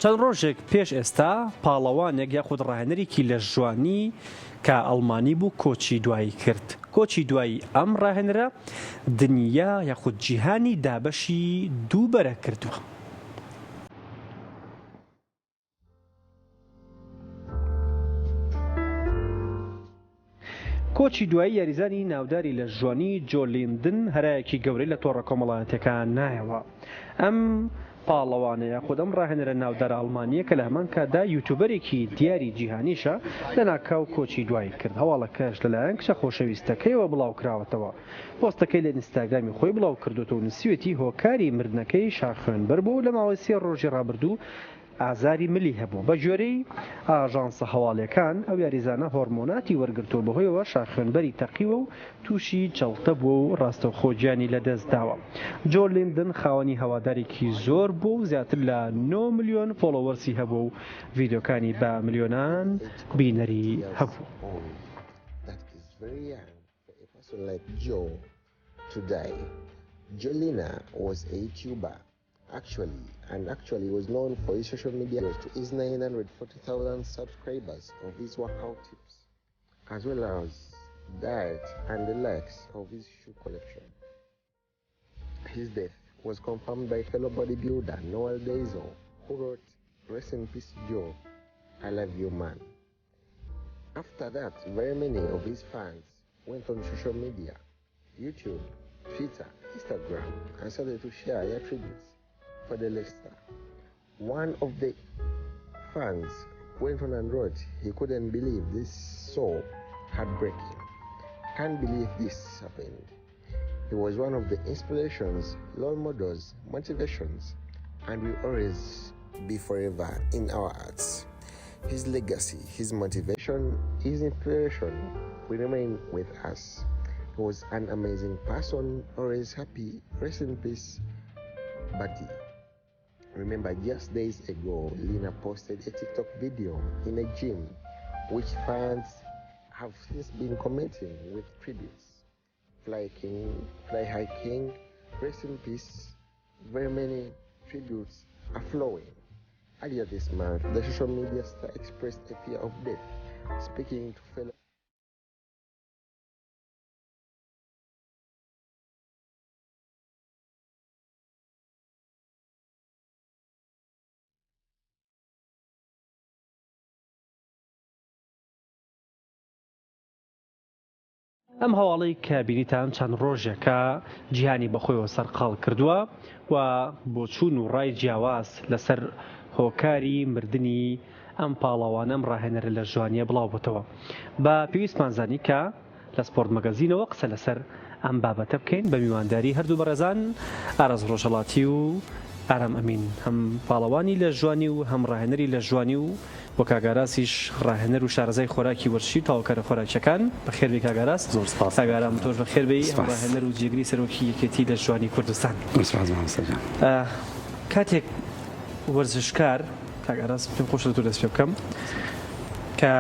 چەند ڕۆژێک پێش ئێستا پاڵەوانێک یاخود ڕاهێنەرێکی لە ژوانی کە ئەڵمانی بوو کۆچی دوایی کرد. کۆچی دوایی ئەم ڕاهێنەرە دنیا یاخود جیهانی دابەشی دووبەرە کردووە. کۆچی دوایی یاریزانی ناوداری لە ژوانی جۆ لیندن هەرایەکی گەورەی لە تۆڕە کۆمەڵایەتەکان نایەوە. ئەم پاڵەوانەیە خۆ ئەم ڕاهێنەرە ناودار ئەڵمانیە کە لە هەمان کاتدا یوتیوبەرێکی دیاری جیهانیشە لە ناکاو کۆچی دوایی کرد. هەواڵەکەش لەلایەن کشە خۆشەویستەکەیەوە بڵاو کراوەتەوە. پۆستەکەی لە ئینستاگرامی خۆی بڵاو کردوتەوە و نووسیوێتی هۆکاری مردنەکەی شاخوێنبەر بوو لە ماوەی 3 ڕۆژی ڕابردوو ئازاری ملی هەبوو. بە گوێرەی ئاژانسە هەواڵیەکان ئەو یاریزانە هۆرمۆناتی وەرگرتووە بەهۆیەوە شاخوێنبەری تەقیوە و تووشی چەڵتە بووە و ڕاستەوخۆگیانی لەدەست داوە. جۆ لیندن خاوەنی هەوادارێکی زۆر بوو و زیاتر لە 9 ملیۆن فۆلۆوەرسی هەبوو و ڤیدیۆکانی بە ملیۆنان بینەری هەبوو. Actually was known for his social media to his 940,000 subscribers of his workout tips, as well as diet and the likes of his shoe collection. His death was confirmed by fellow bodybuilder Noel Dezo, who wrote, "Rest in peace, Joe. I love you, man." After that, very many of his fans went on social media, YouTube, Twitter, Instagram, and started to share their tributes for the late star. One of the fans went on and wrote he couldn't believe this, so heartbreaking. Can't believe this happened. He was one of the inspirations, role models, motivations, and will always be forever in our hearts. His legacy, his motivation, his inspiration will remain with us. He was an amazing person, always happy. Rest in peace, Buddy. Remember, just days ago, Lina posted a TikTok video in a gym, which fans have since been commenting with tributes. Fly King, Fly High King, rest in peace. Very many tributes are flowing. Earlier this month, the social media star expressed a fear of death, speaking to fellow ئەم هەواڵەی کە بینیتان چەند ڕۆژێکە جیهانی بەخۆیەوە سەرقاڵ کردووە و بۆ چوون و ڕای جیاواز لەسەر هۆکاری مردنی ئەم پاڵەوانە ئەم ڕاهێنەرە لە ژوانیە بڵاو بووتەوە. بە پێویستمان زانی کە لە سپۆرت مەگەزینەوە قسە لەسەر ئەم بابەتە بکەین بە میوانداری هەردوو بەڕێزان ئارەز ڕۆژهەڵاتی و ئارام ئەمین، هەم پاڵەوانی لە ژوانی و هەم ڕاهێنەری لە ژوانی و بۆ کاگاراسیش ڕاهێنەر و شارەزای خۆراکی وەرشی تاوەکارە خۆراکیەکان. بەخێربێ کاگاراس. زۆر سپاس کاگارام، تۆش بەخێربێی ڕاهێنەر و جێگری سەرۆکی یەکێتی لە ژوانی کوردستان. کاتێک وەرزشکار کاگاراس پێم خۆشە تۆ دەست پێ بکەم کە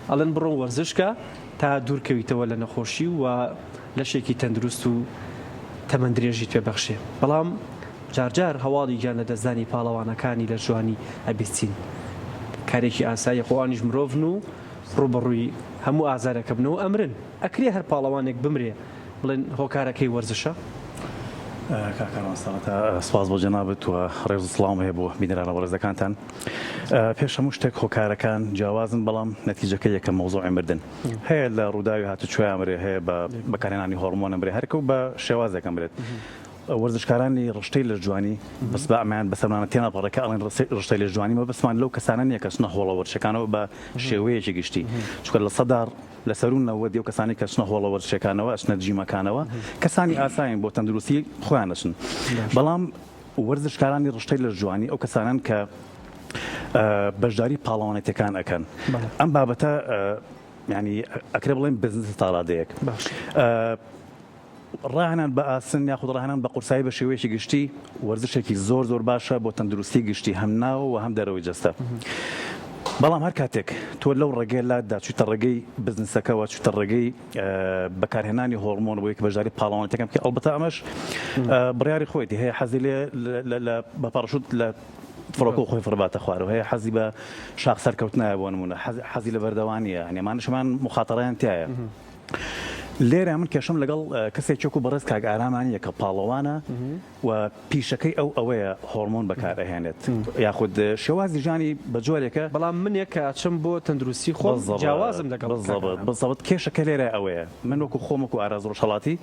ئەڵێن بڕۆن وەرزشکە تا دوورکەویتەوە لە نەخۆشی و لەشێکی تەندروست و تەمەندرێژیت پێبەخشێ، بەڵام جارجار هەواڵی گیان لە دەستدانی پاڵەوانەکانی لە ژوانی ئەبیستین. کارێکی ئاساییە، خۆوانیش مرۆڤن و ڕوبەڕووی هەموو ئازارەکە بنەوە ئەمرن. ئەکرێ هەر پاڵەوانێک بمرێ بڵێن هۆکارەکەی وەرزشە؟ کاکەڕاستەوەتە سواز بۆ جەنابەت و ڕێز و سڵام هەیە بۆ بینەرانە وەرزەکانتان. پێش هەموو شتێک هۆکارەکان جیاوازن، بەڵام نەتیجەکە یەکە مەوزوعی مردن هەیە لە ڕووداوی هاتوچۆیان مرێ، هەیە بە بەکارهێنانی هۆرمۆنە مرێ، هەرکە بە شێوازێکم برێت. وەرزشکارانی ڕشتەی لە جوانی بەس بە ئەمان بەسەرمانە تێنە بەڕێکە ئەڵێن ڕشتەی لە جوانی مە بەسمان لەو کەسانە نیە کەچنە هۆڵە وەرزشەکانەوە بە شێوەیەکی گشتی، چونکە لە سەدار لە سەروونەوە دیو کەسانی کەچنە هۆڵە وەرزشەکانەوە ئەچنە جیمەکانەوە کەسانی ئاساین بۆ تەندروستی خۆیانەچن. بەڵام وەرزشکارانی ڕشتەی لە جوانی ئەو کەسانن کە بەشداری پاڵەوانێتەکان ئەکەن. ئەم بابەتە ینی ئەکرێ بڵێن بزنس تاڵادەیەک ڕاهێنان بە ئاسن یاخود ڕاهێنان بە قورسایی بە شێوەیەکی گشتی وەرزشێکی زۆر زۆر باشە بۆ تەندروستی گشتی هەم ناوە و هەم دەرەوەی جەستە. بەڵام هەر کاتێک تۆ لەو ڕێگەی لاتدا چوتە ڕێگەی بزنسەکەەوە، چوتە ڕێگەی بەکارهێنانی هۆرمۆن بۆ یەک بەشداری پاڵەوانێتەکەم کە ئەڵبەتە ئەمەش بڕیاری خۆیتی هەیە، حەزی لێ بە پاڕەشوت لە فڕۆکە خۆی فڕباتە خوارەوە هەیە حەزی بە شاخ سەرکەوتنایە بۆ نمونە حەزی لە بەردەوانیە یعنی ئەمانشمان مخاتەڕیان تایە لێرە من کێشم لەگەڵ کەسێک و بەڕێز کاک ئارامانیە کە پاڵەوانە و پیشەکەی ئەوەیە هۆرمۆن بەکارەهێنێت یاخود شێوازی ژانی بە جۆرێکە بەڵام منێک کە ئاچم بۆ تەندروستی خۆم جیاوازم لەگەڵ بەزەبت کێشەکە لێرە ئەوەیە من وەکو خۆمەکو ئاراز ڕۆژهەڵاتی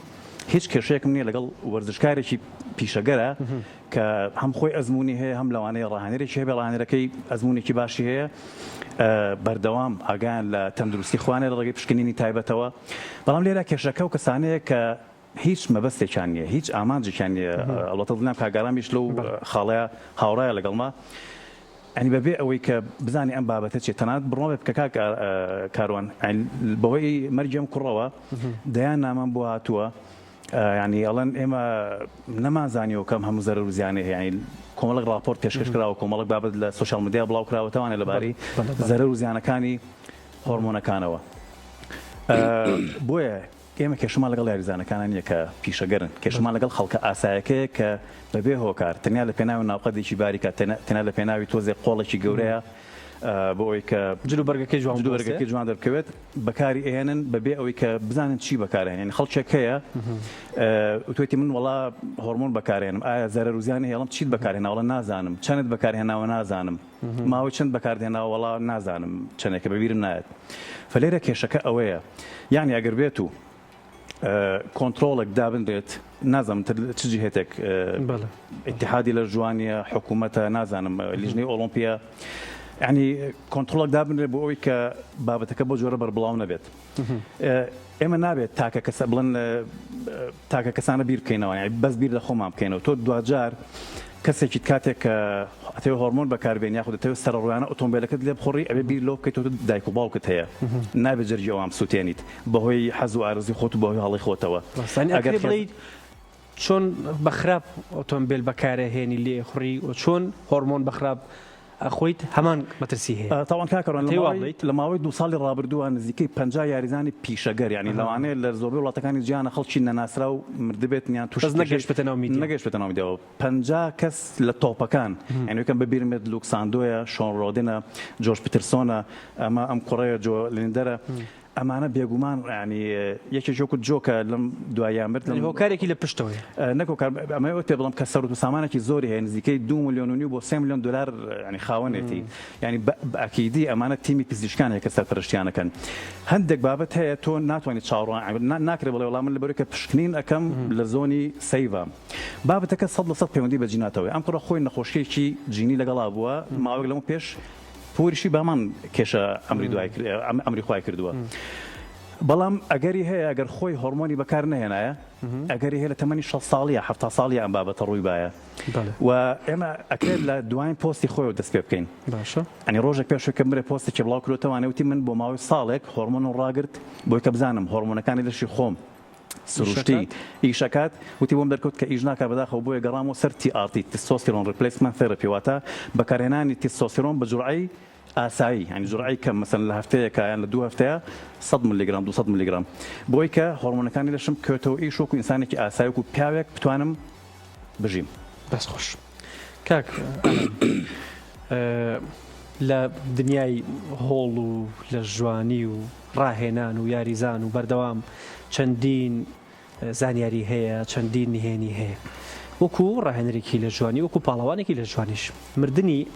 هیچ کێشەیەکم نییە لەگەڵ وەرزشکارێکی پیشەگەرە کە هەم خۆی ئەزمموی هەیە هەم لەوانەیە ڕاهێنەرێکی هەیە بەڵانەرەکەی ئەزمموونێکی باشی هەیە بەردەوام ئاگیان لە تەندروستی خوانێ لە ڕێگەی پشکنینی تایبەتەوە بەڵام لێرە کێشەکە و کەسانەیە کە هیچ مەبەستێکیان نییە هیچ ئامانجێکیان نییە ئەڵەتە دڵنیام کاگارامیش لەو خاڵەیە هاوڕایە لەگەڵما ئەنی بەبێ ئەوەی کە بزانانی ئەم بابەتە چێت تەنات بڕۆ بکە کاروان بەهۆی مەرجەم کوڕەوە دەیان نامان بۆ هاتووە ینی ئەڵەن ئێمە نەمازانیەوە کەم هەموو زەرەر و زیانێ هەیە کۆمەڵک راپۆرت پێشکەش کراوە کۆمەڵک بابەت لە سوشال میدیا بڵاو کراوەتەوانێت لەبارەی زەرەر و زیانەکانی هۆرمۆنەکانەوە بۆیە ئێمە کێشمان لەگەڵ یاریزانەکانان یە کە پیشەگەرن کێشمان لەگەڵ خەڵکە ئاسایەکەیە کە بەبێ هۆکار تەنیا لە پێناوی ناوقەدێکی باریکە تەنیا لە پێناوی تۆزێک قۆڵێکی گەورەیە بۆ ئەوی کە جلوبەرگەکەی جوان دەرکەوێت بەکاری ئێنن بەبێ ئەوەی کە بزانن چی بەکارێنین خەڵکێک هەیە توێتی من وڵا هۆرمۆن بەکارێنم ئایا زەرەر و زیانی هێڵم چیت بەکارهێناوە نازانم چەندت بەکارهێناوە نازانم ماوەی چەند بەکاردێناوە وڵا نازانم چەندێکە بەبیرم نایەت فلێرە کێشەکە ئەوەیە یعنی ئەگەر بێت و کۆنتترۆڵێک دابنرێت نازانم چجی هێتێک ئیتحادی لە جوانیە حکوومەتە نازانم لیژنەی ئۆلۆمپیا ینی کۆنتترۆڵێک دابنرێت بۆ ئەوی کە بابەتەکە بۆ جۆرە بەربڵاو نەبێت ئێمە نابێت تاکە کەسە بڵن تاکە کەسانە بیر بکەینەوە بەس بیر لە خۆمان بکەینەوە تۆ دوجار کەسێکی کاتێک کە ئەتەوە هۆرمۆن بەکاربێن یاخود دەتەوێت سەرڕۆیانە ئۆتۆمبیلەکەت لێ بخۆڕی ئەبێ بیر لۆ بکەیت تۆ دایک و باوکت هەیە نابێت جەرجی ئەوام سووتێنیت بەهۆی حەز و ئارزوی خۆت و بەهۆی هەڵی خۆتەوە چۆن بەخراپ ئۆتۆمبیل بەکارەهێنی لێ خوڕی و چۆن هۆرمۆن بەخراپ ئەخۆیت هەمان مەترسی هەیە تاوان کاکەڕۆن لە ماوەی 2 ساڵی ڕابردووە نزیکەی 50 یاریزانی پیشەگەر ینی لەوانەیە لە زۆربەی وڵاتەکانی جیهانە خەڵکی نەناسرا و مردبێتیان توش نەگەشتبێتەوە میدیاوە 50 کەس لە تۆپەکان یعنیکەم ببیرمێت لوکساندۆیە شۆن ڕۆدنە جۆرج پیترسۆنە ئەمە ئەم کوڕەیە جۆ لێندەرە ئەمانە بێگومان ینی یەکێکۆکو جۆکە لەم دوایان مرد هۆکارێکی لە پشتەوەی نەکۆکار ئەمە پێ بڵم کە سەرۆت و سامانێکی زۆری هەیە نزیکەی 2 ملیۆن بۆ 3 ملیۆن دلار ینی خاوەنێتی ینی ئەکیدی ئەمانە تیمی پزیشکانێک کە سەرپەرشتیانەکەن هەندێک بابەت هەیە تۆ ناتوانانی چاوەڕوان ناکرێت بڵێ وەڵام من لەبەرەوەی کە پشکنین ئەەکەم لە زۆنی سەیڤە بابەتەکە 100% پەیوەندی بە جیناتەوەی ئەم کوڕە خۆی نەخۆشیێکی جینی لەگەڵا بووە ماوەیەک لەمە پێش پۆریشی بامان کێشە ئەمری خوای کردووە بەڵام ئەگەری هەیە ئەگەر خۆی هۆرمۆنی بەکار نهێنایە ئەگەری هەیە لە تەمەنی 6 ساڵیە 7 ساڵی ئەم بابەتە ڕووی باە و ئێمە ئەکرێت لە دوایین پۆستی خۆی دەست پێ بکەین باشە ئەنی ڕۆژێک پێشکە مرێ پۆستێکی بڵاو کرێتەوانێوتی من بۆ ماوەی ساڵێک هۆرمۆن و ڕاگرت بۆی کە بزانم هۆرمۆنەکانی لەشی خۆم سروشتی ئیشەکات وتی بۆم دەرکەوت کە ئیش ناکە بەداخەوە بۆیە گەڕامەوە سەر TRT تستۆستیرۆن ریپلیسمنت تێراپی واتە بەکارهێنانی تستۆستیرۆن بە جورعی ئاسایی ینی جورعی کەم مەسەن لە هەفتەیەکە یان لە 2 هەفتەیە 100 میلیگرام 200 میلیگرام بۆی کە هۆرمۆنەکانی لەشم کەوتەوە ئیش وەکو ئینسانێکی ئاسایی وەکو پیاوێک بتوانم بژیم بەس خۆش کاک لە دنیای هۆڵ و لە ژوانی و ڕاهێنان و یاریزان و بەردەوام چەندین زانیاری هەیە چەندین نهێنی هەیە وەکو ڕاهێنەرێکی لە جوانی وەکو پاڵەوانێکی لە جوانیش مردنی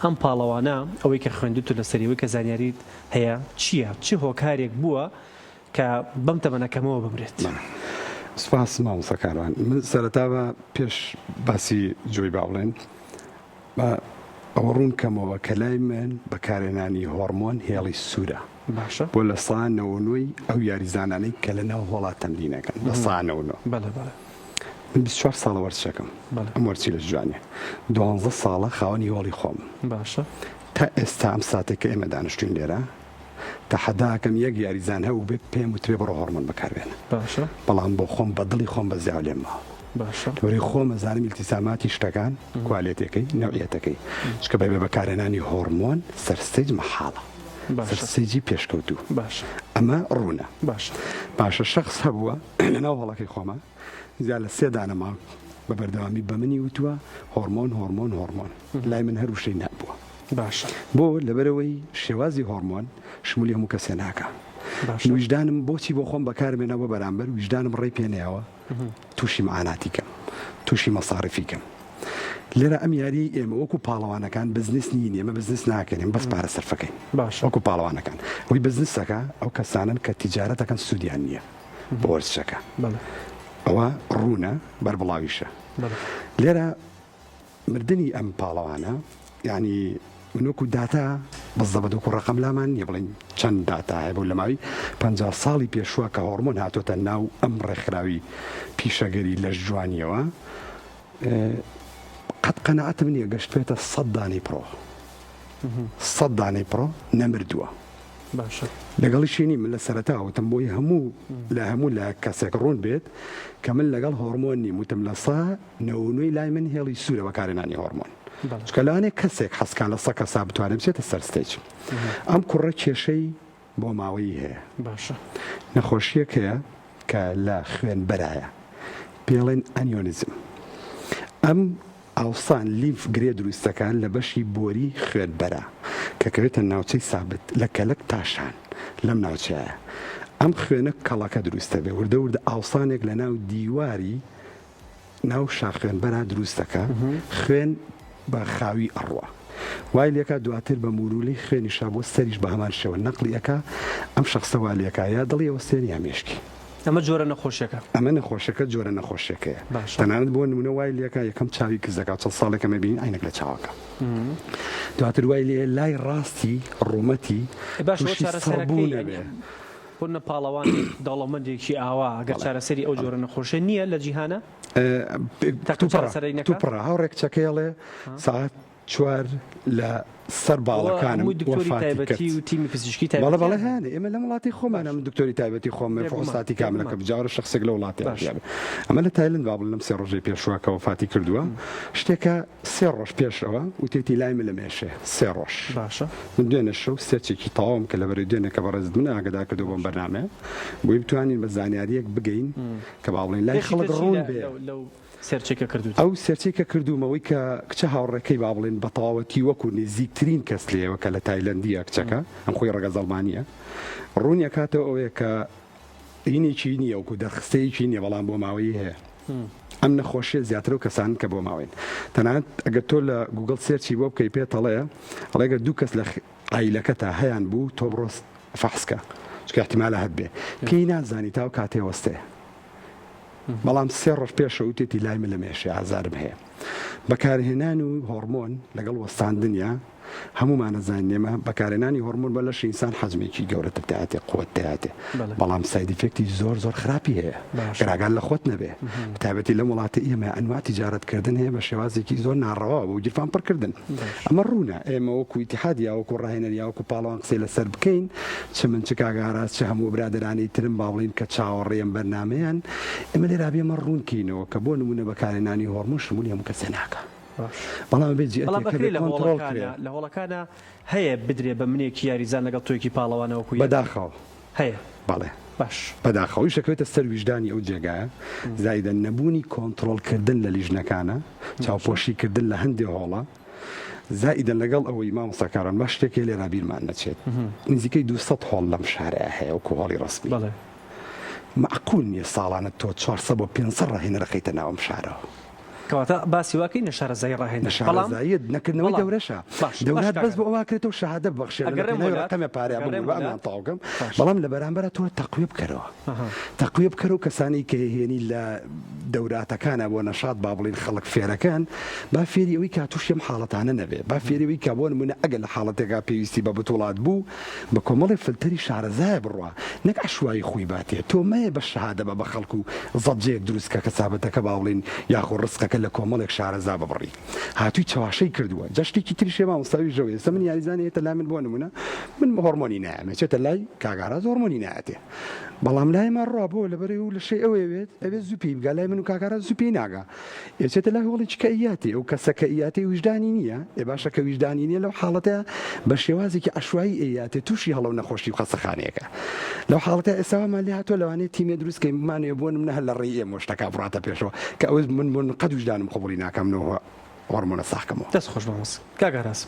ئەم پاڵەوانە ئەوەی کە خوێندوت و لەسەریەوەی کە زانیاریت هەیە چییە چی هۆکارێک بووە کە بەم تەمەنەکەمەوە بمرێت سپاس مامۆستاکاران من سەرەتا بە پێش باسی جۆی باوڵێن ئەوە ڕوون کەمەوە کە لای من بەکارهێنانی هۆرمۆن هێڵی سوورە باشە بۆ لە سانەوەنووی ئەو یاریزانانەی کە لەناو هۆڵات تەمرینەکەن لە سانەوەنەوە من 24 ساڵە وەرزشەکەم ئەم وەرچی لە جوانێ 12 ساڵە خاوەنی هۆڵی خۆم باشە تا ئێستا ئەم ساتێککە ئێمە دانیشتوین لێرە تا حەداکەم یەک یاریزان هەبوو بێ پێم وترێ بڕۆ هۆرمۆن بەکاربێنە باشە بەڵام بۆ خۆم بە دڵی خۆم بەزیاو لێمەوە باشە وەری خۆم ئەزانم ئیلتیساماتی شتەکان کوالێتەکەی نەوعیەتەکەی چکە بەبێ بەکارهێنانی هۆرمۆن سەرسەیج مەحاڵە سەرسەیجی پێشکەوتوو باشە ئەمە ڕوونە باشە باشە شەخص هەبووە لەناو هەڵەکەی خۆمە زیاد لە 3 دانە ماوە بە بەردەوامی بە منی وتووە هۆرمۆن لای من هەر وشەی نابووە باشە بۆ لەبەرەوەی شێوازی هۆرمۆن شمولی هەموو کەسێ ناکە ویژدانم بۆچی بۆ خۆم بەکارمێنەوە بەرامبەر ویژدانم ڕێی پێنەوە تووشی معاناتی کەم تووشی مەساڕفی کەم لێرە ئەم یاری ئێمە وەکو پاڵەوانەکان بزنس نین ئێمە بزنس ناکەین بەس پارە سەرفەکەین وەکو پاڵەوانەکان ئەوی بزنسەکە ئەو کەسانن کە تیجارەتەکەن سوودیان نییە بۆ وەرزشەکە ئەوە ڕوونە بەربڵاویشە لێرە مردنی ئەم پاڵەوانە یعنی منوەکو داتا بەزەبەت وەکو ڕقم لامان نیە بڵین چەند داتا هەیە بۆ لەماوی 50 ساڵی پێشووە کە هۆرمۆن هاتۆتە ناو ئەم ڕێکخراوی پیشەگەری لە جوانیەوە قەت قەنەعەتم نییە گەشتێتە 100 دانەی پڕۆ 100 دانەی پڕۆ نەمردووە لەگەڵی شینی من لە سەرەتاوتم بۆی هەموو لە کەسێک ڕوون بێت کە من لەگەڵ هۆرمۆن نیم وتم لە 100 نەوەی لای من هێڵی سوورە بەکارهێنانی هۆرمۆن چکە لەوانەیە کەسێک حەسکان لە 100 کەسا بتوانێت بچێتە سەر ستێج ئەم کوڕە کێشەی بۆ ماوەی هەیە نەخۆشیەک هەیە کە لە خوێن بەرایە پێڵێن ئەنیۆنیزم ئەم ئاوسان لیف گرێ دروستەکان لە بەشی بۆری خوێنبەرە کە کەوێتە ناوچەی سابت لە کەلک تاشان لەم ناوچەیە ئەم خوێنە کەڵەکە دروستە بێ وردە ئاوسانێک لە ناو دیواری ناو شاخوێنبەرە دروستەکە خوێن بە خاوی ئەڕوە وای لێکە دواتر بە مورولەی خوێنی شا بۆ سەریش بە هەمان شێوە نەقلی ئەەکە ئەم شخصەوا لێکە یا دڵی ئەوە سێنی یا مێشکی ئەمە جۆرە نەخۆشیەکە ئەمە نەخۆشەکە جۆرە نەخۆشیەکەیە تەنانەت بۆ نمونە وای لێکە یەکەم چاوی کزەکە چەند ساڵێکەمە بین ئاینەک لە چاوەکە دواتر وای لێ لای ڕاستی ڕوومەتی سەربوونە بێ بۆنە پاڵەوانی دەوڵەمەندێکی ئاوا ئەگەر چارەسەری ئەو جۆرە نەخۆشە نییە لە جیهانە توپڕە هاوڕێک چەکەڵێ ساعت 4 لە سەر باڵەکانم بەڵە بەڵێ هەیە ئێمە لە وڵاتی خۆمانە من دکتۆری تایبەتی خۆم فۆساتی کاملەکە بجارە شخصێک لە وڵاتی ئەمە لە تایلند با بڵێم 3 ڕۆژەی پێشوە کە وفاتی کردووە شتێکە 3 ڕۆژ پێشەوە وتێتی لای من لە مێشێ 3 ڕۆژ من دوێنە شەو سێرچێکی تەواوم کە لەبەرەوەی دوێنێکە بەڕێز من ئاگدا کردو بۆم بەرنامە بۆی بتوانین بە زانیاریەک بگەین کە با بڵێن لای خەڵک ڕوون بێ سەرچێکە کردو ئەو سەرچێکە کردومەوەی کە کچە هاوڕێکەکەی با بڵێن بە تەواوەتی وەکو نزیکترین کەس لێەوە کە لە تایلەندیە کچەکە ئەم خۆی ڕەگە زەڵمانیە ڕوونی کاتەوە ئەوەیە کە هینێکی نییە وەکو دەرخستەیەکی نییە بەڵام بۆ ماوەی هەیە ئەم نەخۆشیە زیاتر و کەسان کە بۆ ماوەین تەنانەت ئەگەر تۆ لە گوگڵ سێرچی بۆ بکەی پێتەڵەیە ئەڵێگە 2 کەس لە عیلەکە تا هەیان بوو تۆ بڕۆ فەحسکە چکە احتیمالە هەت بێ پێی نازانی تا و کاتێ وەستێ بەڵام 3 ڕۆژ پێشە وتێتی لای من لە مێشێ ئازارم هەیە بەکارهێنان و هۆرمۆن لەگەڵ وەستاندنیا هەمومان نەزانێمە بەکارهێنانی هۆرمۆن بە لەش ئینسان حەزمێکی گەورەتر دەهاتێ قوت دەهاتێ بەڵام سایدیفێکتی زۆر خراپی هەیە گراگان لە خۆت نەبێ تایبەتی لە وڵاتی ئێمە ئەنوا تیجارەتکردن هەیە بە شێوازێکی زۆر ناڕەوا بۆ گیرفان پڕکردن ئەمە ڕوونە ئێمە وەکو ئیتیحادی وەکو ڕاهێنەری وەکو پاڵەوان قسەی لەسەر بکەین چ من چ کاگاراز چ هەموو برادرانی ترم با بڵین کە چاوەڕێم بەرنمەیان ئێمە لێرا بێمە ڕوونکەینەوە کە بۆ نمونە بەکارهێنانی هۆرمۆن شمولی هەموو کەسێ ناکە بەڵام لە هۆڵەکانە هەیە بدرێ بە منێکی یاریزان لەگەڵ تۆیکی پاڵەوانەوەکو بەداخەوە هەیە بەڵێ باش بەداخەوەی شەکەوێتە سەر ویژدانی ئەو جێگایە زایدە نەبوونی کۆنتترۆلکردن لە لیژنەکانە چاوپۆشیکردن لە هەندێک هۆڵە زائیدە لەگەڵ ئەوەی مامۆستاکاران باش شتێکی لێرا بیرمان نەچێت نزیکەی 200 هۆڵ لەم شارەیە هەیە وەکو هۆڵی ڕسمی معقول نییە ساڵانە تۆ 400 بۆ 500 ڕاهێنەرەکەیتە ناوم شارەوە کەواتە باسی واکەی نەشارەزایی ڕاهێنە شارەزاییت نەکردنەوەی گەورەشە دەورات بەس بۆ ئەوواکرێتەوە شەهادە بەخشێتەمە پارێ بەمان تاوگەم بەڵام لە بەرامبەرە تۆ تەقویە بکەرەوە تەقویە بکەرە و کەسانی کە هێنی لە دەوراتەکانە بۆ نەشاد با بڵین خەڵک فێرەکان با فێری ئەوەی کاتوشێم حاڵەتانە نەبێ با فێریەوەی کە بۆ نمونە ئەگەر لە حاڵەتێکا پێویستی بە بتوڵات بوو بە کۆمەڵی فلتەری شارەزایە بڕوە نەک عشوایی خۆی باتێ تۆ مەیە بە شەهادە بە خەڵک و زەبجەیەک دروستکە کە سابەتەکە با بڵین یاخۆ ڕستەکە لە کۆمەڵێک شارەزا ببڕی هاتووی چاواشەی کردووە جەشتێکی تریشێ مامۆستاوی ژەوێ ئێستا من یاریزانانی هێتە لا من بۆ نمونە من هۆرمۆنی نایەمە چێتە لای کاگاراز هۆرمۆنی نایەتێ بەڵام لای مە ڕابۆ لەبەرێ و لە شەی ئەوێت ئەوێت زوپی بگە لای من و کاکارە زوپی ناگا ئێچێتە لای هۆڵی کەئیاتی ئەو کەسەکە ئیاتی ویژدانی نییە ئێ باشە کە ویژدانی نیە لەو حاڵەتە بە شێوازێکی عشوایی ئەیاتێ تووشی هەڵەو نەخۆشی و خەسەخانەیەەکە لەو حاڵەتە ئێساوامان لێ هاتۆ لەوانێت تیمێ دروستکەی مانێ بۆ منە هەل لە ڕێی ئێمە شتەکە بڕاتە پێشەوە کە ئەو من قەت ویژدانم قبولی ناکەمەوە هۆرمۆنە ساحکەمەوە دەست خۆش بەمەس کاگەڕاس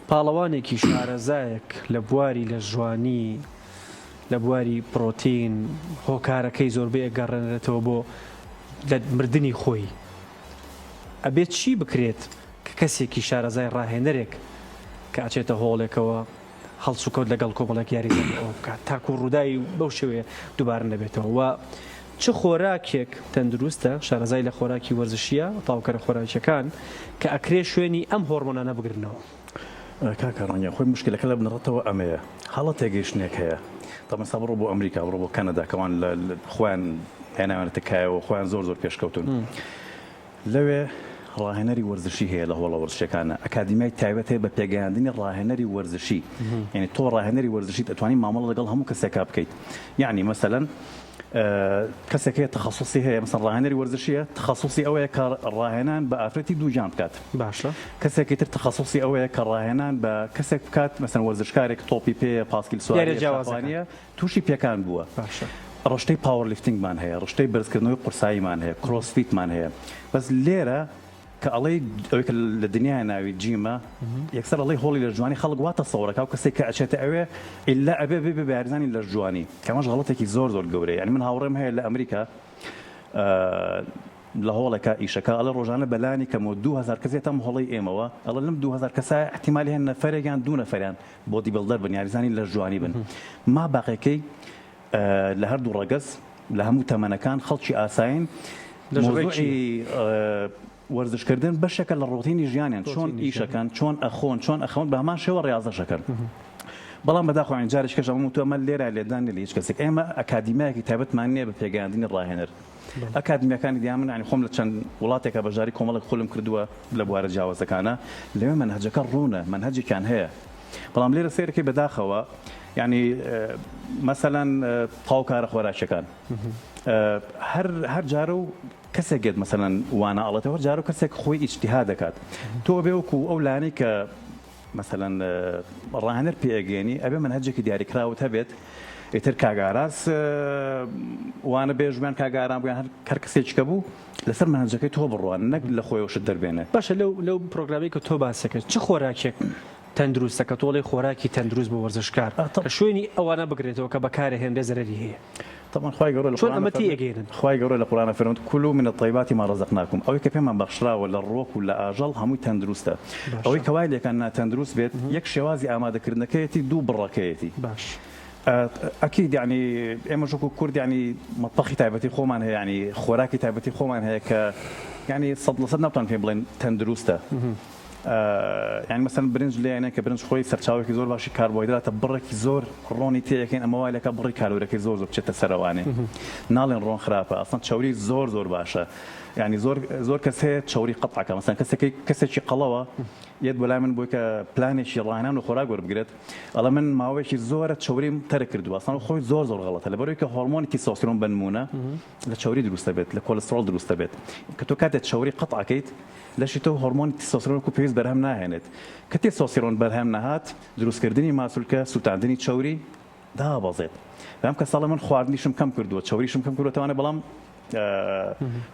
پاڵەوانێکی شارەزایەک لە بواری لە ژوانی لە بواری پرۆتین هۆکارەکەی زۆربەی ئەگەڕێنێتەوە بۆ لە مردنی خۆی ئەبێت چی بکرێت کە کەسێکی شارەزای ڕاهێنەرێک کە ئاچێتە هۆڵێکەوە هەڵسوکەوت لەگەڵ کۆمەڵێک یاریزانەوە بکات تاکو ڕوودایی بەو شێوەیە دووبارە نەبێتەوە و چ خۆراکێک تەندروستە شارەزای لە خۆراکی وەرزشیە تاوکەرە خۆراکیەکان کە ئەکرێ شوێنی ئەم هۆرمۆنانە بگرنەوە کاکەڕانگە خۆی مشکلەکە لە بنڕەتەوە ئەمەیە حاڵە تێگەیشتنێک هەیە تامەسا بڕۆ بۆ ئەمریکا بڕۆ بۆ کەنەدا کەوان لە خۆیان هێناوێتە کایەوە خۆیان زۆر پێشکەوتون لەوێ ڕاهێنەری وەرزشی هەیە لە هۆڵە وەرزشەکانە ئەکادیمیای تایبەت هەیە بە پێگەیاندنی ڕاهێنەری وەرزشی یعنی تۆ ڕاهێنەری وەرزشی دەتوانانی مامەڵە لەگەڵ هەموو کەسێکا بکەیت یعنی مەسەلەن کەسێک هەیە تخصصی هەیە مەسەڵ ڕاهێنەری وەرزشیە تخصصی ئەوەیە کە ڕاهێنان بە ئافرەتی دووجان بکات باشە کەسێکی تر تخصصی ئەوەیە کە ڕاهێنان بە کەسێک بکات مەسەن وەرزشکارێک تۆپی پێ پاسکیل سواری جیاوازانیە تووشی پێکان بووە باشە ڕشتەی پاوەر لیفتینگمان هەیە ڕشتەی بەرزکردنەوەی قورساییمان هەیە کرۆسفیتمان هەیە بەس لێرە کە ئەڵێ ئەوەی کە لە دنیای ناوی جیمە یەکسەر ئەڵێ هۆڵی لە جوانی خەڵک واتە سەورەکە و کەسێک کە ئەچێتە ئەوێ ئللا ئەبێ بێ بەیارزانی لە جوانی کەمەش غەڵەتێکی زۆر گەورەیە یعنی من هاوڕێم هەیە لە ئەمریکا لە هۆڵێکە ئیشەکە ئەڵە ڕۆژانە بەلانی کەمەوە 2000 کەسێت ئەم هۆڵی ئێمەوە ئەڵە لەم 2000 کەسە احتیمالی هەن نەفەرێکیان دوو نەفەریان بۆ دیبڵدەر بن یاریزانی لە جوانی بن ما باقیەکەی لە هەردوو ڕەگەز لە هەموو تەمەنەکان خەڵکی ئاساین مۆزوعی وەرزشکردن بەشێکە لە ڕۆتینی ژیانیان چۆن ئیشەکان چۆن ئەخۆن چۆن ئەخەون بە هەمان شێوە ڕاضەشەکەن بەڵام بەداخۆیان جارش کەش ئەمە تو ئەمە لێرە لێدانی لە هیچ کەسێک ئێمە ئەکادیمیایەکی تایبەتمان نییە بە پێگەیاندنی ڕاهێنەر ئەکادمیەکانی دیامن ینی خۆم لە چەند وڵاتێکە بەژاری کۆمەڵک خولم کردووە لە بوارە جیاوازەکانە لەوێ منهەجەکە ڕوونە منهەجێکیان هەیە بەڵام لێرە سیرەکەی بەداخەوە ینی مەسەلەن تاوکارە خۆراکیەکان هەر جارە و کەسێکێت مەسەلەن وانە ئەڵێتەوە جارە و کەسێک خۆی ئیجتیها دەکات تۆ بێوەکو ئەو لانەی کە مەسەلەن ڕاهێنەر پێگەێنی ئەبێ منهەجێکی دیاریکراوت هەبێت ئیتر کاگاراس وانە بێژمیان کاگاران بوویان هەر کەسێکیکە بوو لەسەر منهەجەکەی تۆ بڕوان نەک لە خۆیەوەشت دەربێنێت باشە لەو پرۆگرامی کە تۆ باسەکەت چ خۆراکێک تەندروستەکە تۆڵی خۆراکی تەندروست بۆ وەرزشکار کە شوێنی ئەوانە بگرێتەوە کە بەکارە هێندە زەرری هەیە طبعا خواهي قرر القرآن فرمت كلوا من الطيبات ما رزقناكم أو كمان بخشرا ولا الروك ولا أجل هم تندروسته أو كوايد كان تندروس بيت يك شوازي أمادة كرنكيتي دو بركيتي باش أكيد يعني إما شوكو كرد يعني مطبخي تايبتي خومان هي يعني خوراكي تايبتي خومان هي ك يعني صدنا بطن في بلين تندروسته يعني مثلا برنج لي انا كبرنج خوي سرچاوي زور باشي كربوهيدرات برك زور روني تيكين اما وايلك بري كالوري زور بچته سرواني نالين رون خرافه اصلا تشوري زور باشا يعني زور كسه تشوري قطعه مثلا كسه شي قلوه يد ولا من بوك بلاني شي راهنان وخراج ور بقرت الله من ما هو شي زور تشوري تركردو اصلا خوي زور غلط اللي بريك هرمون تستوستيرون بنمونه لتشوري دروس بيت لكوليسترول دروس بيت كتو كانت تشوري قطعه كيت لشي تو هرمون التستوستيرون كو بيز برهم ناهنت كتستوستيرون برهم نهات دروس كردني ماسولكا سوتاندني تشوري دا بسيط فهم كسالة من خواردنيشم كم كردو تشوريشم كم كردو توانا بلام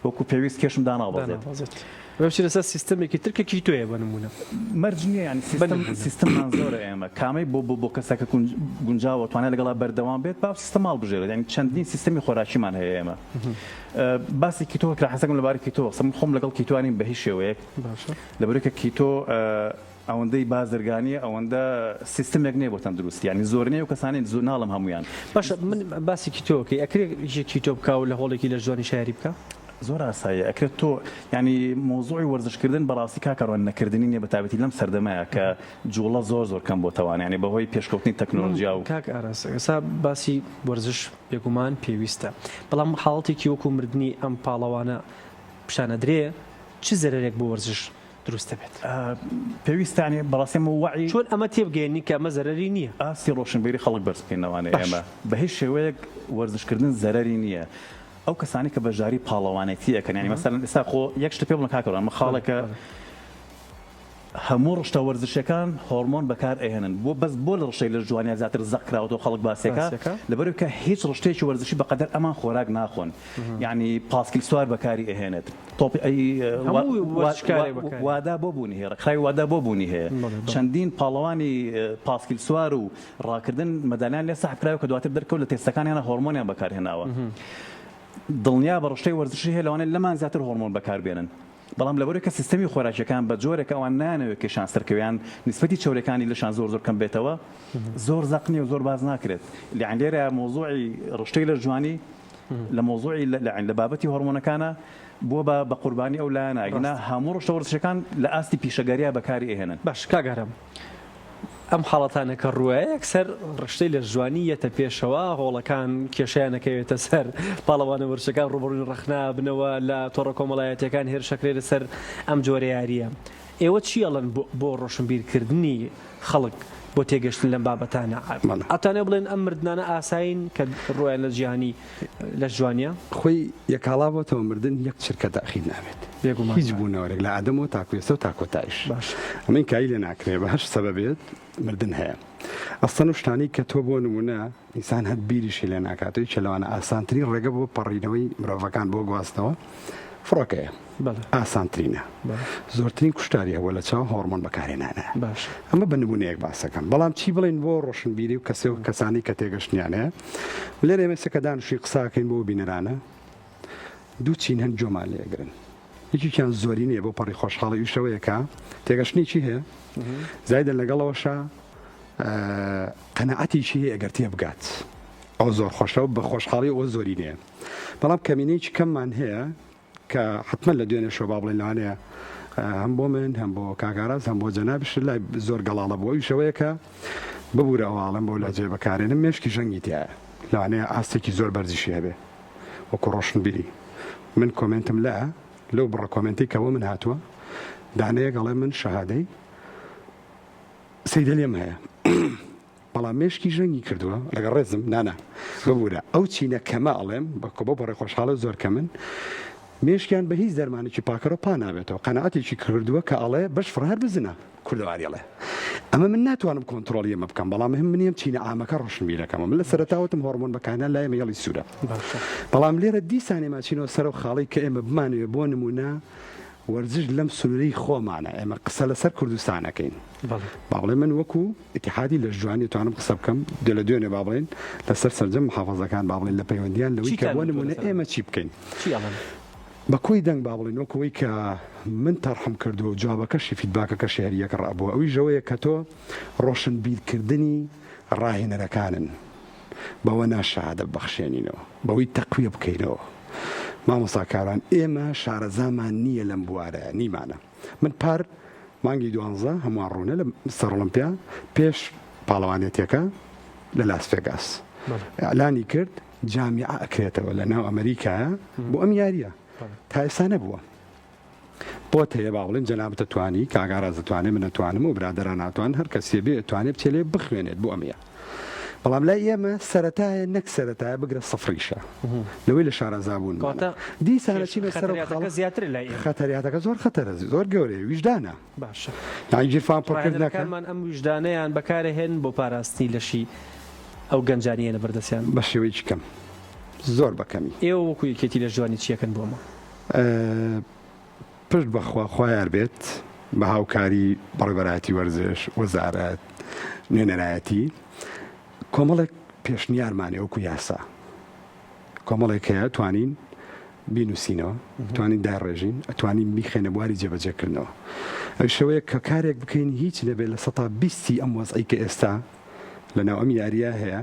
وكو بيويس كيشم دانا بسيط بمشي لسه سيستم كتير كيتوه بنمونه مرجنيه يعني سيستم منظور اما كامي بو كساك گونجاو توانه لگلا بردوام بيت باب سيستم مال بجيره يعني چندين سيستمي خوراكي مان هي اما بس كيتو كلا حسكم لباري كيتو سم خم لگل كيتو اني بهش ويك باشا لبرك كيتو ئەوەندەی بازرگانی ئەوەندە سیستمێک نییە بۆ تەندروستی ینی زۆر نیە و کەسانی زۆر ناڵم هەمویان باشە من باسی کیتۆکەی ئەکرێ کیتۆ بکە و لە هۆڵێکی لە ژوانی شاری بکە زۆر ئاساییە ئەکرێت تۆ ینی مۆزوعی وەرزشکردن بەڕاستی کاکەڕوان نەکردنی نیە بەتابەتی لەم سەردەمایە کە جوڵە زۆر کەم بۆ تەوان ینی بەهۆی پێشکەوتنی تەکنۆلۆژیا و کاک ئاراس ئێستا باسی وەرزش بێگومان پێویستە بەڵام حاڵەتێکی وەکو مردنی ئەم پاڵەوانە پیشانەدرێ چ زەرێک بۆ وەرزش دروستە بێت پێویستانی بەڕاستیمە وعی چۆن ئەمە تێبگەێنی کە ئەمە زەرەری نییە ئاستی ڕۆشنبیری خەڵک بەرزبکەینەوانەیە ئێمە بە هیچ شێوەیەک وەرزشکردن زەرەری نییە ئەو کەسانی کە بەژاری پاڵەوانێتی ئەەکەن ینی مەسەلەن ئێستا خۆ یەک شتە پێ بڵێن کاکەڕان خاڵێکە هەموو ڕشتە وەرزشەکان هۆرمۆن بەکار ئەهێنن بۆ لە ڕشەی لە جوانیان زیاتر زەقراوەوە خەڵک باسێکە لەبەرەوەی کە هیچ ڕشتێکی وەرزشی بەقەدەر ئەمان خۆراک ناخۆن یعنی پاسکیل سوار بەکاری ئەهێنێت وادا بۆ بوونی هەیە ڕێکخراوی وادا بۆ بوونی هەیە چەندین پاڵەوانی پاسکیل سوار و ڕاکردن مەدانیان لێ ساحبکراوە کە دواتر دەرکەوت لە تێستەکانیانە هۆرمۆنیان بەکارهێناوە دڵنیا بە ڕشتەی وەرزشی هەیە لەوانەیە لەمان زیاتر هۆرمۆن بەکاربێنن بەڵام لەبەرەوەی کە سیستەمی خۆراکیەکان بە جۆرێک ئەوان نانەوێت کێشان سەرکەویان نسبەتی چەورەکانی لەشان زۆر کەم بێتەوە زۆر زەقنی و زۆر باز ناکرێت لەعین لێرە مۆزوعی ڕشتەی لە جوانی لە مۆزوعی لە بابەتی هۆرمۆنەکانە بۆ بە قوربانی ئەو لایەنە ئەگەنا هەموو ڕشتە وەرزشەکان لە ئاستی پیشەگەریە بەکاری ئەهێنن باش کاگەرم ئەم حاڵەتانە کە ڕووە یەکسەر ڕشتەی لە جوانی یەتە پێشەوە هۆڵەکان کێشیانەکەوێتە سەر پاڵەوانە وەرزشەکان ڕوبڕووی ڕەخنا بنەوە لە تۆڕە کۆمەڵایەتیەکان هێرشەکرێت لەسەر ئەم جۆرە یاریە ئێوە چی ئەڵەن بۆ ڕۆشنبیرکردنی خەڵک بۆ تێگەشتن لەم بابەتانە ئەتانێ بڵێن ئەم مردانە ئاساین کە ڕۆیان لە جیهانی لە جوانیە خۆی یەکاڵاوەتەوە مردن یەک چرکە تاخیر نابێت هیچ بوونەوەرێک لە ئادەمەوە تاکوێسە و تاکۆتایش ئەمەین کایی لێ ناکرێ بەهش سەبەبێت مردن هەیە ئەستەن و شتانی کە تۆ بۆ نمونە ئینسان هەر بیریشی لێ ناکاتەوەی چەلەوانە ئاسانترین ڕێگە بۆ پەڕینەوەی مرۆڤەکان بۆ گواستنەوە فڕۆکەیە ئاسانترینە زۆرترین کوشتاری هەوە لە چاو هۆرمۆن بەکارهێنانە ئەمە بە نمونەیەک باسەکەم بەڵام چی بڵێن بۆ ڕۆشنبیری و کەسانی کە تێگەشتیانەیە لێرە ئێمە سەکە دانوشی قساکەین بۆ بینەرانە دوو چین هەن جۆمان لێگرن یەکێکیان زۆری نییە بۆ پەڕی خۆشحاڵی وشەوەیەکە تێگەشتنی چی هەیە زایدە لەگەڵەوەشە قەنەعەتیشی هەیە ئەگەر تێ بگات ئەو زۆر خۆشەوە بە خۆشحاڵی ئەوە زۆری نییە بەڵام کەمینەیەکی کەممان هەیە کە حتمما لە دوێنێ شۆ با بڵێن لەوانەیە هەم بۆ من هەم بۆ کاگاراز هەم بۆ جەنابش لای زۆر گەڵاڵە بۆ وشەوەیەکە ببوورە ئەوواڵم بۆ لاجێ بەکارێنم مێشکی ژەنگی تایە لەوانەیە ئاستێکی زۆر بەرزیشی هەبێ وەکو ڕۆشنبیری من کۆمنتم لە لەو بڕە کۆمنتی کەەوە من هاتووە دانەیە گەڵێ من شەهادەی سەیدە لێم هەیە بەڵام مێشکی ژەنگی کردووە لەگە ڕێزم نانە ببوورە ئەو چینە کەمە ئەڵێم بە بەڕێ خۆشحاڵە زۆر کە من مێشکیان بە هیچ دەرمانێکی پاکەرە پا نابێتەوە قەنەعەتێکی کردووە کە ئەڵێ بەش فڕهار بزنە کوردەواریڵێ ئەمە من ناتوانم کۆنتترۆلی ئەمە بکەم بەڵام هم منیم چینە ئامەکە ڕۆشنبیرەکەمە من لە سەرتاوتم هۆرمۆن بەکانە لای مەیەڵی سوورە بەڵام لێرە دیسانێ ماچینەوە سەر و خاڵی کە ئێمە بمانوێ بۆ نمونە وەرزش لەم سنوورەی خۆمانە ئێمە قسە لەسەر کوردستانەکەین باڵێ من وەکو ئیتیحادی لە جوانی توانم قسە بکەم دە لە دوێنێ با بڵێن لەسەر سەرجەم محافەزەکان با بڵێن لە پەیوەندیان لەوەی کە بۆ نمونە ئێمە چی بکەین بە کۆی دەنگ با بڵێن وەکەوەی کە من تەرحم کردو و جوابەکەشی فیدباکەکە شێریەکە ڕابووە ئەوی ژەوەیە کە تۆ ڕۆشنبیرکردنی ڕاهێنەرەکانن بەوە ناشەهادە بەخشێنینەوە بەوەی تەقویە بکەینەوە مامۆساکاران ئێمە شارەزامان نییە لەم بوارە نیمانە من پار مانگی 12 هەمووان ڕوونە لە سەر ئۆلمپیا پێش پاڵەوانێتیەکە لە لاس ڤێگاس ئەلانی کرد جامیعە ئەکرێتەوە لە ناو ئەمریکایە بۆ ئەم یاریە تا ئێستا نەبووە بۆ هەیە با بڵێن جەنابەت دەتوانی کاگاراز دەتوانێت من نەتوانم و برادەران ناتوان هەر کەسێ بێ توانێت بچێ لێ بخوێنێت بۆ ئەمەیە بەڵام لای ئێمە سەرەتایە نەک سەرەتایە بگرە سەفریشە لەوەی لە شارەزابوون دیسانەچی بەسەر زیاتر لای خەتەریاتەکە زۆر خەتەرە زۆر گەورەیە ویژدانە باشە یان گیرفان پڕکردنەکەمان ئەم ویژدانەیان بەکارهێن بۆ پاراستی لەشی ئەو گەنجانیە لە بەردەستیان بە شێوەیەکی کەم زۆر بەکەمی ئێوە وەکو یەکێتی لە جوانی چیەکەن بۆمە پشت بەخوا خوایار بێت بە هاوکاری بەڕێبەرایەتی وەرزش وەزارەت نوێنەرایەتی کۆمەڵێک پێشنیارمانێ وەکو یاسا کۆمەڵێک هەیە توانین بینوسینەوە توانین داڕێژین ئەتوانین بیخێنە بواری جێبەجێکردنەوە ئەو شەوەیە کە کارێک بکەین هیچ دەبێت لە 120 ئەم وەزعی کە ئێستا لەناو ئەم یاریە هەیە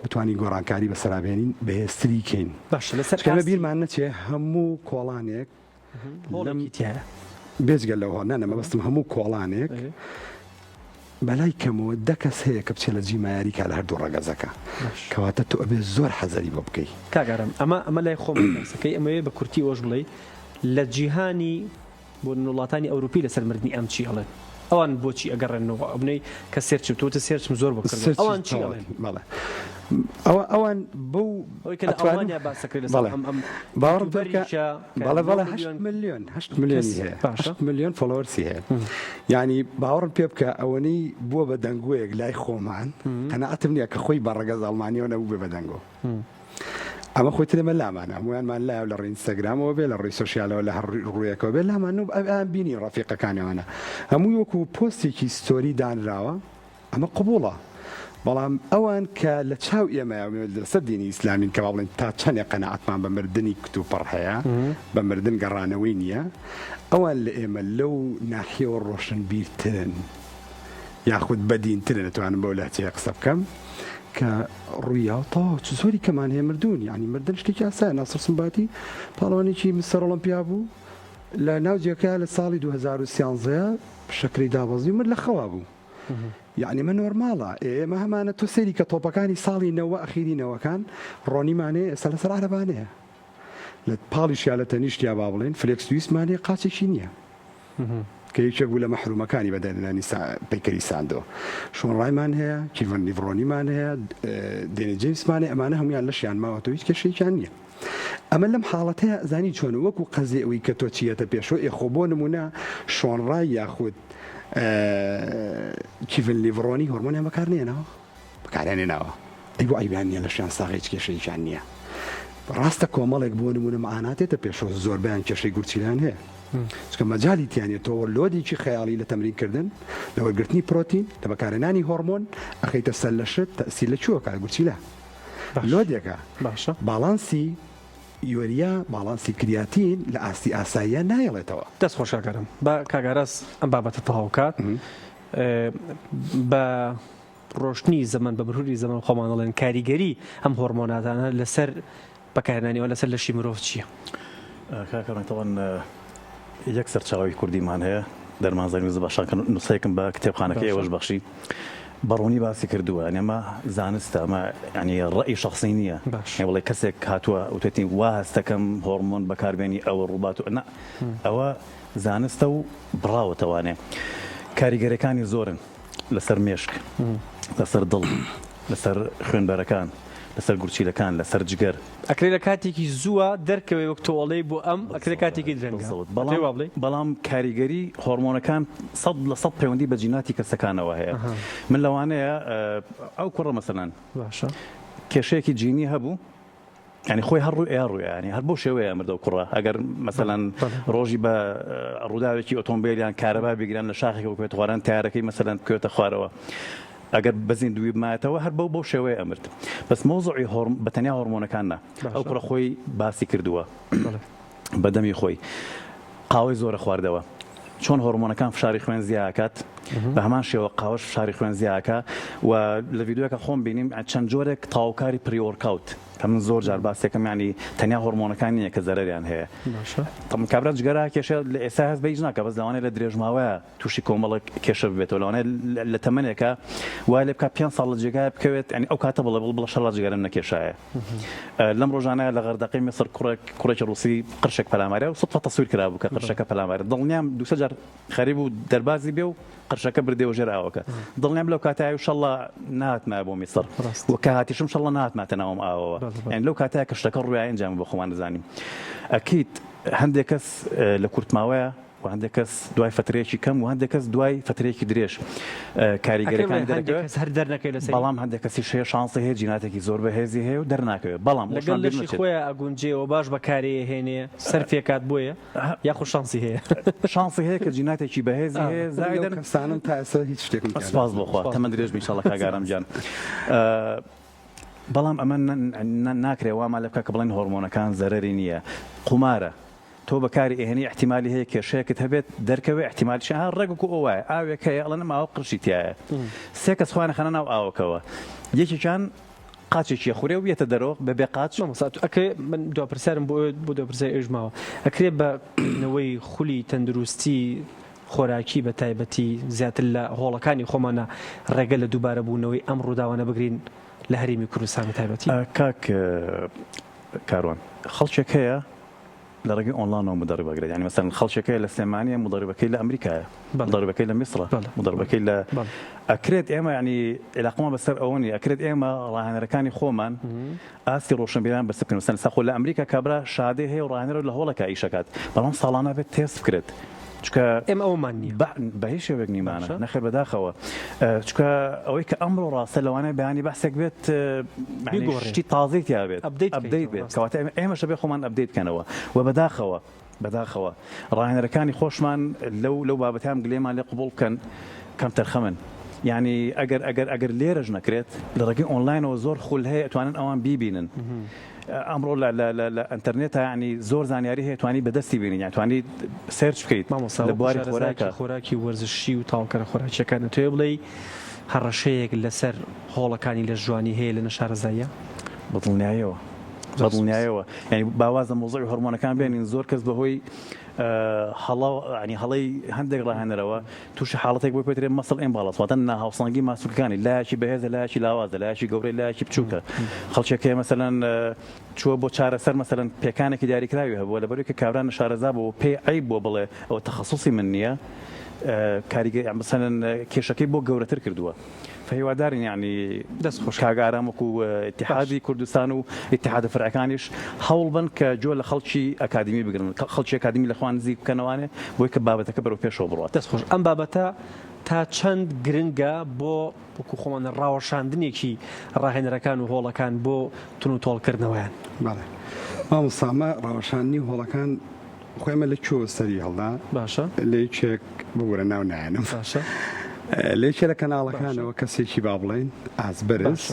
بتوانین گۆڕانکاری بەسەرابێنین بەهێزتری کەین باشە بیرمان نەچێ هەموو کۆڵانێک بێجگە لەوە نانەمە بەستم هەموو کۆڵانێک بەلای کەمەوە دەکەس هەیە کە بچێت لە جیمایاری کا لە هەردوو ڕەگەزەکە کەواتە تۆ ئەبێ زۆر حەزەری بۆ بکەی کاگەرم ئەمە لای خۆمەکەی ئەمەوێ بە کورتی ئۆش بڵێ لە جیهانی بۆ وڵاتانی ئەوروپی لەسەر مردنی ئەم چی ئەڵێن ئەوان بۆچی ئەگەڕێنەوە ئەبنەی کە سێرچم تۆتە سێرچم زۆر بکرد ئەوان چی ئەڵێن ئەوان بۆ ئەوانیا باسەکرێت باوەڕ بەڵێ 8 ملیۆن فۆلۆوەرسی هەیە یعنی باوەڕم پێ بکە ئەوەنەی بووە بە دەنگۆیەک لای خۆمان قەناعەتم نییە کە خۆی بەڕێگەز ئەڵمانیەوە نەبوو بێ بە دەنگۆ ئەمە خۆی ترێمە لامانە هەمویانمان لایە لە ڕێی ئینستاگرامەوە بێ لە ڕێی سۆشیالەوە لە هەر ڕوویەکەوە بێ لامان ئەیان بینی ڕەفیقەکانەوەنە هەمووی وەکو پۆستێکی ستۆری دانراوە ئەمە قبوڵە بەڵام ئەوان کە لە چاو ئێمە لەسەر دینی ئیسلامین کە باڵێن تا چەندێک قەناعەتمان بە مردنی کتوپڕ هەیە بە مردن گەڕانەوەی نییە ئەوان لە ئێمە لەو ناحیەوە ڕۆشنبیرترن یاخود بەدینترن دەتوانم بەو لهجەیە قسە بکەم کە ڕوویاوتەوە چ زۆری کەمان هەیە مردوون یعنی مردن شتێکی ئاسایە ناسر سمباتی پاڵەوانێکی مستەر ئۆڵۆمپیا بوو لە ناو جێگەکە لە ساڵی 2013 شەکری دابەزی و مرد لە خەوا بوو یعنی من نۆرماڵە ئێمە هەمانە تۆ سەیری کە تۆپەکانی ساڵی نەوە ئەخیرینەوەکان ڕۆنیمانەیە ئێستا لەسەر عەرەبانەیە لە پاڵیشیا لە تەنیشتیا با بڵێن فلێکس تویسمانەیە قاچێکی نییە کە یەکێک بوو لە مەحرومەکانی بەدەنانی پەیکەری ساندۆ شۆنڕایمان هەیە کیڤن نیڤڕۆنیمان هەیە دێنی جیمسمانێ ئەمانە هەمویان لەشیان ماوەتەوە هیچ کێشەیەکیان نییە ئەمە لەم حاڵەتەیە زانی چۆن وەکو قەزێ ئەوەی کە تۆ چیەتە پێشۆ ئێخۆ بۆ نمونە شۆنڕای یاخود کیڤن لیڤڕۆنی هۆرمۆنیان بەکارنێنەوە بەکارێنێنەوە ئەی بۆ ئەیبیان نیە لەشیان ساغی هیچ کێشەیەکیان نییە ڕاستە کۆمەڵێک بۆ نمونە مەعاناتێتە پێشۆ زۆربیان کێشەی گورچیلان هەیە چکە مەجای تیانێت تۆوە لۆدێکی خەیاڵی لە تەمرینکردن لە وەرگرتنی پرۆتین لە بەکارهێنانی هۆرمۆن ئەخەیتە سەر لە شت تەئسیر لە چووە کار گورچیلە لۆدێکە باشە باڵانسی یۆریا باڵانسی کریاتین لە ئاستی ئاساییە نایڵێتەوە دەست خۆشەکەم بە کاگەڕاست ئەم بابەتە تەواوکات بە ڕۆشنی زەمان بە بەرهوری زەمان خۆمان دەڵێن کاریگەری ئەم هۆرمۆناتانە لەسەر بەکارهێنانیەوە لەسەر لەشی مرۆڤ چییە؟ کاکەڕێتەوەن یەک سەرچاوی کوردیمان هەیە دەرمانزانانی زباشان کە نووسەیەکم بە کتێبخانەکەی ئێوەش بەخشی بەڕوونی باسی کردووە ئەمە زانستە ئەمە ینی ڕێی شخصی نییە بڵێ کەسێک هاتووە وتێتی وا هەستەکەم هۆرمۆن بەکاربێنی ئەوە ڕووبات و ئەوە زانستە و بڕاوەتەوانێ کاریگەرەکانی زۆرن لەسەر مێشک لەسەر دڵ لەسەر خوێنبەرەکان لەسەر گورچیلەکان لەسەر جگەر ئەکرێ لە کاتێکی زووە دەرکەوێ وەک تۆڵەی بۆ ئەم ئەکرێ کاتێکی درەنگە بەڵام کاریگەری هۆرمۆنەکان 100% پەیوەندی بە جیناتی کەسەکانەوە هەیە من لەوانەیە ئەو کوڕە مەسەلەن باشە کێشەیەکی جینی هەبوو ینی خۆی هەڕوو ئێڕووی ینی هەر بۆ شێوەیە مردە و کوڕە ئەگەر مەسەلەن ڕۆژی بە ڕووداوێکی ئۆتۆمبیلیان کارەبا بگیران لە شاخێک و پێێت خواران تارەکەی مەسەلەن بکوێتە خوارەوە ئەگەر بەزین دوی بمایەتەوە هەر بەو شێوەیە ئەمرد بەس مۆزوعی بەتەنیا هۆرمۆنەکاننا ئەو کوڕە خۆی باسی کردووە بەدەمی خۆی قاوەی زۆرە خواردەوە چۆن هۆرمۆنەکان فشاری خوێن زیاکات بە هەمان شێوە قاوەش فشاری خوێن زیاکە و لە ڤیددیوەکە خۆم بینیم چەند جۆرێک تاوکاری پریۆرکاوت کە من زۆر جار باسێکم ینی تەنیا هۆرمۆنەکان نییە کە زەرەریان هەیە کابرا جگەرا کێشە لە ئێستا هەست بەیج ناکە بەس لەوانەیە لە درێژماوەیە تووشی کۆمەڵک کێشە ببێتەوە لەوانەیە لە تەمەنێکە وای لێ بکە 5 ساڵ لە جێگای بکەوێت ینی ئەو کاتە بڵێ شەڵا جگەرم نەکێشایە لەم ڕۆژانەیە لە غەردەقی میسر کوڕێکی ڕووسی قرشێک پەلامارە و سوتفە تەسویر کرابوو کە قرشەکە پەلامارە دڵنیام دووسە جار خەریب و دەربازی بێ و قرشەکە بردێەوە ژێر ئاوەکە دڵنیام لەو کاتای و شەڵا نهاتمە بۆ میسر و کە هاتیشم شەڵا نهاتماتە ناوم ئاوەوە یعنی لەو کاتای کە شتەکە ڕووی ئەنجام بۆ خۆمان دەزانیم ئەکید هەندێک کەس لە کورتماوەیە و هەندێک کەس دوای فترەیەکی کەم و هەندێک کەس دوای فترەیەکی درێژ کاریگەریەکانی دەرەکەوێت هەر دەرنەکەی لەسەر بەڵام هەندێک کەسی شەیە شانسی هەیە جیناتێکی زۆر بەهێزی هەیە و دەرناکەوێت بەڵام لەگەڵ لەشی خۆیان ئەگونجێەوە باش بەکارەیە هێنێ سەرفێکات بۆیە یاخود شانسی هەیە شانسی هەیە کە جیناتێکی بەهێزی هەیە زایدەن کەسانم تا ئێستا هیچ شتێکم سپاس بۆخوا تەمە درێژ ئینشاڵڵا کاگارم جان بەڵام ئەمە ناکرێ واما لە بکە کە بڵێن هۆرمۆنەکان زەرەری نییە قومارە تۆ بەکاری ئێهێنی احتیمالی هەیە کێشەیەکت هەبێت دەرکەوێ احتیمالیشە هەر ڕێگوکو ئەوە ئاوێک هەیە ئەڵەنە ماوە قڕشی تایە سێ کەس خوانە خەنە ناو ئاوەکەوە یەکێکیان قاچێکی خوێ و یەتە دەرەوە بەبێ قاچ ئەکرێ من دوپرسیارم بۆ دۆپرسای ئێژماوە ئەکرێ بەنەوەی خولی تەندروستی خۆراکی بە تایبەتی زیاتر لە هۆڵەکانی خۆمانە ڕێگە لە دووبارە بوونەوەی ئەم ڕووداوانە بگرین لە هەرێمی کوردستانی تایبەتی کاک کاروان خەڵکێک هەیە لرقي اونلاين ومدربه قريت يعني مثلا خلشكي لسليمانيه مدربه لامريكا مدربه لمصر مدربه ل اكريت ايما يعني علاقه بسر اوني اكريت ايما راهن ركاني خومان اسي روشن بيان بس كان مثلا ساخو لامريكا كابرا شاده هي وراهن له هولا كاي شكات بلان صالانه بتيس فكرت چکە ئێمە ئەوماننیە بەهی شێوێک نیمانە نەخێر بەداخەوە چکە ئەوەی کە ئەمڕۆ ڕاستە لەوانەیە بەیانی بەحسێک بێت شتی تازەی تیا بێت ئەپدەیت بێت کەواتە ئێمەش بێ خۆمان ئەپدەیت بکەنەوە و بەداخەوە ڕاهێنەرەکانی خۆشمان لەو بابەتیان گلێمان لێ قبوڵ بکەن کەم تەرخەمن يعني اگر ليرج نكريت لرقي اونلاين وزور خل هي توانن اوان بيبينن امرو لا انترنت يعني زور زانياري هي تواني بدستي بينين يعني تواني سيرش بكيت لبواري خوراكي ورزشي وتاوكر خوراكي كان توبلي هرشيك لسر هولكاني للجواني هي لنشارزايا بطل نهاية يعني باوازن موضوع هرمون كان بين زور كسب هوي حلا يعني حلي هندق راهن روا توش حالتك بوي بتري مصل ان بالانس وطننا هاوسانجي ما سلكاني لا شي بهذا لا شي لاواز لا شي قوري لا شي بتشوكا خلشكي مثلا شو بو چاره سر مثلا بيكانك دياري كراوي هبو ولا بريك كابران شارزاب و بي عيب وبله او تخصصي منيه كاريجي مثلا كيشكي بو قورتر كردوا فهي ودارين يعني كاغارامكو اتحادي كردستان واتحاد فرعكانيش حول كجول خلشي اكاديمي بقرن خلشي اكاديمي الاخوان زي كنوانه بو كبابه تكبر وفي شو بروات دەستخۆش ئەم بابەتە تا چەند گرنگە بۆ وەکو خۆمان ڕاوەشاندنێکی ڕاهێنەرەکان و هۆڵەکان بۆ تون و تۆڵکردنەوەیان بەڵێ مامۆستامە ڕاوەشاندنی هۆڵەکان خۆمە لە چۆ سەری هەڵدا باشە لێ چێک ببوورە ناو نایەنم باشە لێکێ لە کەناڵەکانەوە کەسێکی با بڵێن ئازبەرز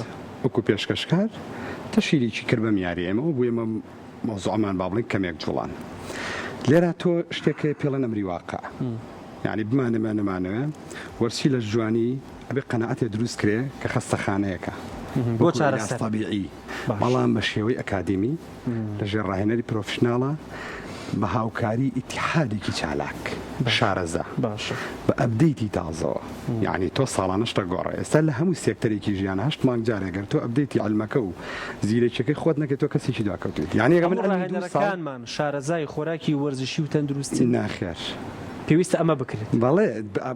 وەکو پێشکەشکار تەشیرێکی کرد بە میاری ئێمە و بۆ ئێمە مۆزوعمان با بڵێن کەمێک جوڵان لێرە تۆ شتێکە پێڵە نەمری واقع یعنی بمانەمانەوە وەرسی لە جوانی ئەبێ قەنەعەتێ دروست کرێ کە خەستەخانەیەکە بۆ چارەسەر طبیعی بەڵام بە شێوەی ئەکادیمی لەژێر ڕاهێنەری پرۆفشناڵە بە هاوکاری ئیتیحادێکی چالاک شارەزا بە ئەبدەیتی تازەوە یعنی تۆ ساڵانەشتە گۆڕێ ئێستا لە هەموو سێکتەرێکی ژیان هەشت مانگ جارێگەر تۆ ئەبدەیتی عەلمەکە و زیرەکیەکەی خۆت نەکەی تۆ کەسێکی دواکەوتویت یعنی ئەگە من ڕاهێنەرەکانمان شارەزای خۆراکی وەرزشی و تەندروستی ناخێر پێویستە ئەمە بکرێت بەڵێ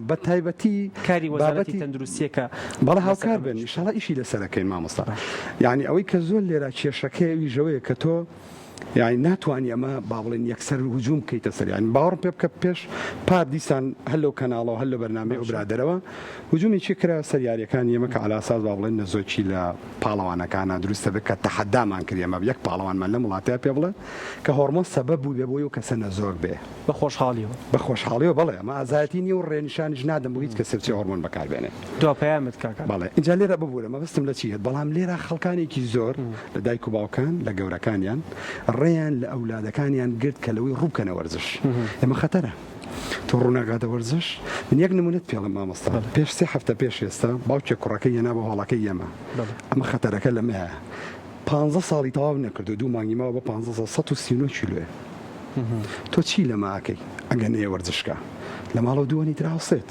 بە تایبەتی کاری وەزارەتی تەندروستیەکە بەڵێ هاوکار بن ئینشاڵڵا ئیشی لەسەرەکەین مامۆستا یعنی ئەوەی کە زۆر لێرە کێشەکەی ژەوەیە کە تۆ يعني ناتواني اما باڵێن یەکسەر هجوم بکەیتە سەر یعنی باوەڕم پێ بکە پێش پار دیسان هەلو کەناڵەوە هەل لە بەرنامەی و برادەرەوە هجومیی کرا سەر یاریەکان ئێمە کە علاساس با بڵێن نەزۆکی لە پاڵەوانەکانە دروستە بێت کە تەحەدامان کرد ئێمە یەک پاڵەوانمان لە وڵاتەیە پێ بڵێ کە هۆرمۆن سەبەب بوو بێ بۆی و کەسە نەزۆر بێ بە خۆشحاڵیەوە بەڵێ ئەمە ئازایەتی نیە و ڕێنیشانیش نادەم بۆ هیچ کەسێ بچێ هۆرمۆن بەکاربێنێ دوا پەیامت کاکە بەڵێ اینجا لێرە ببوورە مەبەستم لە چیت بەڵام لێرە خەڵکانێکی زۆر لە دایک و باوکان لە گەورەکانیان ڕێیان لە ئەولادەکانیان گرت کە لەوەی ڕووبکەنە وەرزش ئێمە خەتەرە تۆ ڕووناگاتە وەرزش من یەک نمونەت پێڵم مامۆستا پێش 3 هەفتە پێش ئێستا باوکێک کوڕەکەی هێنا بە هۆڵەکەی ئێمە ئەمە خەتەرەکە لەمەیە 15 ساڵی تەواو نەکردو 2 مانگی ماوە بە 139 کیلۆیە تۆ چی لە ماکەی ئەگە نەیە وەرزشکە لە ماڵەوە دووەنی دراوسێت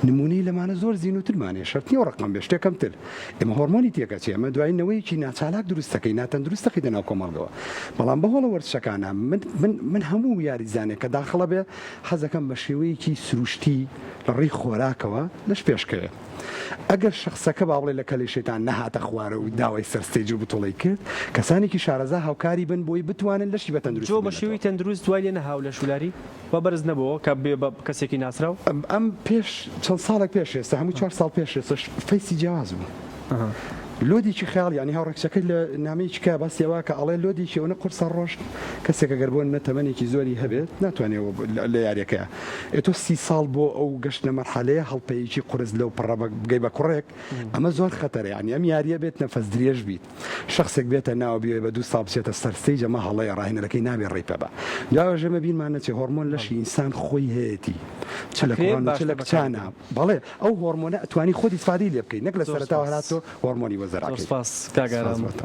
نمونەی لەمانە زۆر زیینوترمانێ شەرنی و ڕقم بێ شتێکەمتر ئێمە هۆرمۆنی تێکەچێ ئەمە دوایینەوەیکی ناچالاک دروستەکەی ناتەندروستەکەی دەناو کۆمەڵگەوە بەڵام بەهۆڵە وەرزشەکانە من هەموو یاریزانێ کە داخڵە بێ حەزەکەم بە شێوەیەکی سروشتی لە ڕێی خۆراکەوە لەش پێشکەیە ئەگەر شخصەکە با بڵێ لە کەلێشێتان نەهاتە خوارە و داوای سەرستێج و بتوڵی کرد کەسانێکی شارەزا هاوکاری بن بۆی بتوانن لەشی بە تەندروست بە شێوەی تەندروست دوای لێ نەهاو لە شولاری بە بەرز نەبەوە کە بێ بە کەسێکی ناسراو ئەم پێش چەند ساڵێک پێش ئێستا هەموو 4 ساڵ پێش ئێستا فەیسی جیاواز بوو لۆدیی خیال ینی هاوڕێکچەکەی لە نامەیەکی کە باسیەوە کە ئەڵێ لۆدی شێوەنە قورسە ڕۆژ کەسێکە گەربوون نەتەمەنێکی زۆری هەبێت ناتوانێت لە یاریەکە ئێتۆ 30 ساڵ بۆ ئەو گەشت لە مەرحەلەیە هەڵپەیەکی قورس لەو پڕە بگەی بە کوڕێک ئەمە زۆر خەتەرە ینی ئەم یاریە بێت نەفەس درێژ بیت شخصێک بێتە ناوە بێ بە 2 ساڵ بچێتە سەرستەیج ئەمە هەڵەیە ڕاهێنەرەکەی نابێ ڕێی پێبە جاوەژەمە بینمان نەچێ هۆرمۆن لەشی ئینسان خۆی هەیەی چ لە کوڕان چ لە کچانە بەڵێ ئەو هۆرمۆنە ئەتوانی خۆت ئیسفادەی لێ بکەیت نەک لە سەرەتاوە هاتۆ هۆرمۆنی وەزەراکەی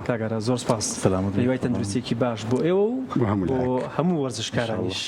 کاگارە زۆر سپاس سەلامەت هیوای تەندروستێکی باش بۆ ئێوە و بۆ هەموو وەرزشکارانیش